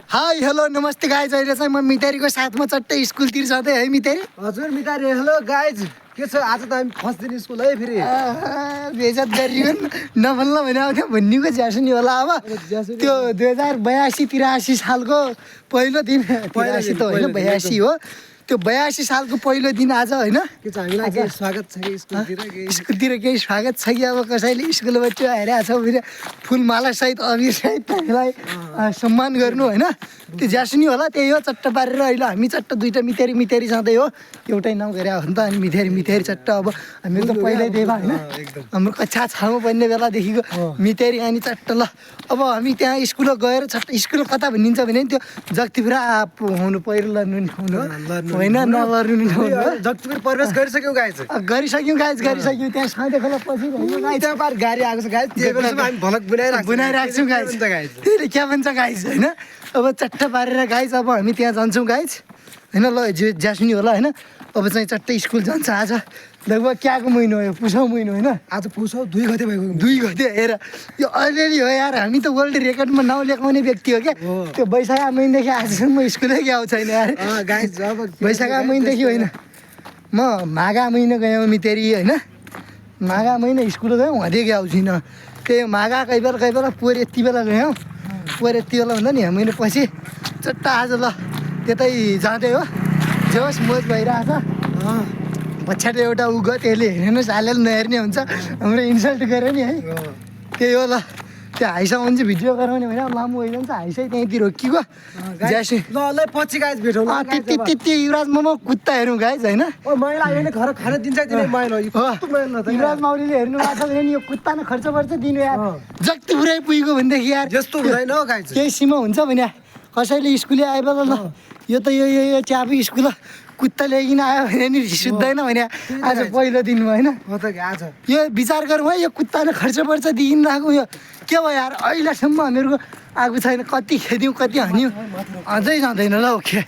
Hi hello नमस्ते guys. अहिले चाहिँ म मितारीको साथमा चट्टै स्कुलतिर जाँदै है मितारी। हजुर मितारी हेलो गाइज के छ आज त हामी फर्स्ट दिन स्कुल है फेरि बेइज्जत गरियो नभन्ला भने आउँथ्यो भन्नेको ज्यासनी होला। अब त्यो 2082-83 सालको पहिलो दिन 83 त होइन 82 हो। त्यो 82 सालको पहिलो दिन आज होइन के छ हामीलाई के स्वागत छ कि स्कुलतिर केही स्वागत छ कि अब कसैले स्कुलमा त्यो आइरहेको छ फेरि फुलमाला सहित अबिर सहित हामीलाई सम्मान गर्नु होइन त्यो ज्यासनी होला। त्यही हो चट्ट पारेर अहिले हामी चट्ट दुईवटा मितेरी जाँदै हो। एउटै नाम गरे हो नि त अनि मितेरी चट्ट। अब हामीहरू त पहिल्यै दिएमा होइन हाम्रो कक्षा छामा बन्ने बेलादेखिको मितेरी अनि चट्ट ल। अब हामी त्यहाँ स्कुल गएर चट्ट स्कुल कता भनिन्छ भने त्यो जगतिपुरा हुनु पहिरो लड्नु होइन नलर्नु जगतपुर प्रवेश गरिसक्यौ गाइज गरिसक्यौँ त्यहाँ साँधे खोला पछि त्यहाँ पार गाडी आएको छ गाइज त्यो बेलासम्म हामी भलक बनाइरहेको छौँ गाइज। त्यसले क्या भन्छ गाइज होइन अब चट्ट पारेर गाइज अब हामी त्यहाँ जान्छौँ गाइज होइन। ल ज्यास्नी होला होइन। अब चाहिँ चट्टै स्कुल जान्छ आज लगभग क्याको महिना हो यो पुसौ महिना होइन। आज पुसौ 2 गते भएको 2 गते हेर यो अलिअलि हो यार। हामी त वर्ल्ड रेकर्डमा नाउँ लेखाउने व्यक्ति हो क्या। त्यो वैशाख महिनादेखि आजसम्म स्कुलै गएको छैन यार गाइज। अब वैशाख महिनादेखि होइन म माघा महिना गएँ मितेरी होइन। माघा महिना स्कुल गएँ उहाँदेखि गएको छुइनँ। त्यही माघा कोही बेला पोहोर यति बेला गयौँ। पोहोर यति बेला हुँदा नि महिना पछि चट्ट आज ल त्यतै जाँदै हो। जे होस् मोज भइरहेछ। पछाडि एउटा उ गयो त्यसले हेर्नुहोस् हालेर नहेर्ने हुन्छ हाम्रो इन्सल्ट गऱ्यो नि है। त्यही हो ल त्यो हाइसामा चाहिँ भिडियो गराउने भने लामो भइजान्छ हाइसै त्यहीँतिर हो कि गयो ज्यासी ल पछि गाइज भेटौँ त्यति युवराज मोमो कुत्ता हेरौँ गाइज होइन। ओ मैला आयो घर खान दिन्छ दिने मैला युवराज मौरीले हेर्नु भएको छ भने यो कुत्ता न खर्च पर्छ दिनु यार। जति पुरै पुगेको भनेदेखि यार यस्तो हुँदैन हो गाइज। केही सीमा हुन्छ भने कसैले स्कुले आए बेला ल यो त यो च्यापी स्कुल कुत्ता ल्याइकन आयो भने नि सुत्दैन भने आज पहिलो दिन होइन। आज यो विचार गरौँ है यो कुत्ताले खर्च पर्छ दिइन् राखौँ यो के भयो यार। अहिलेसम्म हामीहरूको आएको छैन कति खेद्यौँ कति हान्यौँ अझै जाँदैन ल ओके।